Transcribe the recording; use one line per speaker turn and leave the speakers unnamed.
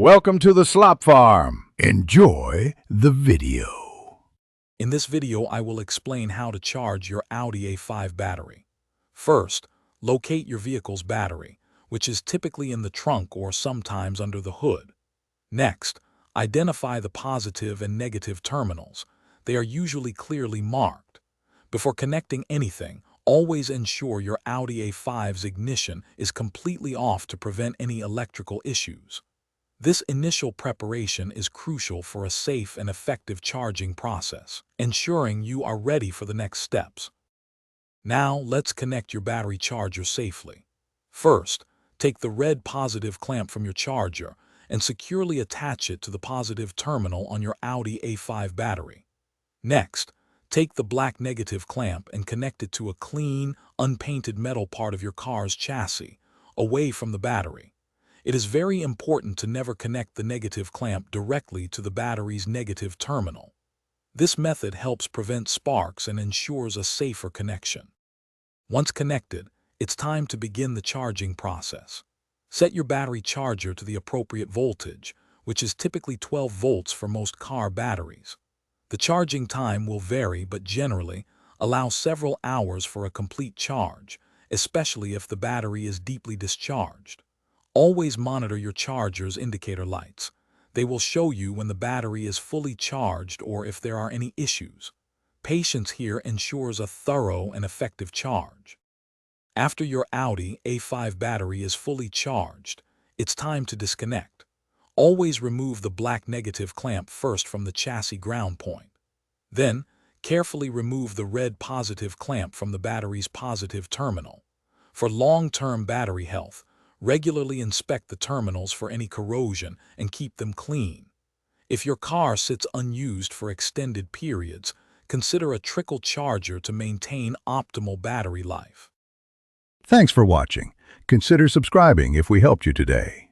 Welcome to the Slop Farm. Enjoy the video.
In this video, I will explain how to charge your Audi A5 battery. First, locate your vehicle's battery, which is typically in the trunk or sometimes under the hood. Next, identify the positive and negative terminals. They are usually clearly marked. Before connecting anything, always ensure your Audi A5's ignition is completely off to prevent any electrical issues. This initial preparation is crucial for a safe and effective charging process, ensuring you are ready for the next steps. Now, let's connect your battery charger safely. First, take the red positive clamp from your charger and securely attach it to the positive terminal on your Audi A5 battery. Next, take the black negative clamp and connect it to a clean, unpainted metal part of your car's chassis, away from the battery. It is very important to never connect the negative clamp directly to the battery's negative terminal. This method helps prevent sparks and ensures a safer connection. Once connected, it's time to begin the charging process. Set your battery charger to the appropriate voltage, which is typically 12 volts for most car batteries. The charging time will vary, but generally allow several hours for a complete charge, especially if the battery is deeply discharged. Always monitor your charger's indicator lights. They will show you when the battery is fully charged or if there are any issues. Patience here ensures a thorough and effective charge. After your Audi A5 battery is fully charged, it's time to disconnect. Always remove the black negative clamp first from the chassis ground point. Then, carefully remove the red positive clamp from the battery's positive terminal. For long-term battery health, regularly inspect the terminals for any corrosion and keep them clean. If your car sits unused for extended periods, consider a trickle charger to maintain optimal battery life.
Thanks for watching. Consider subscribing if we helped you today.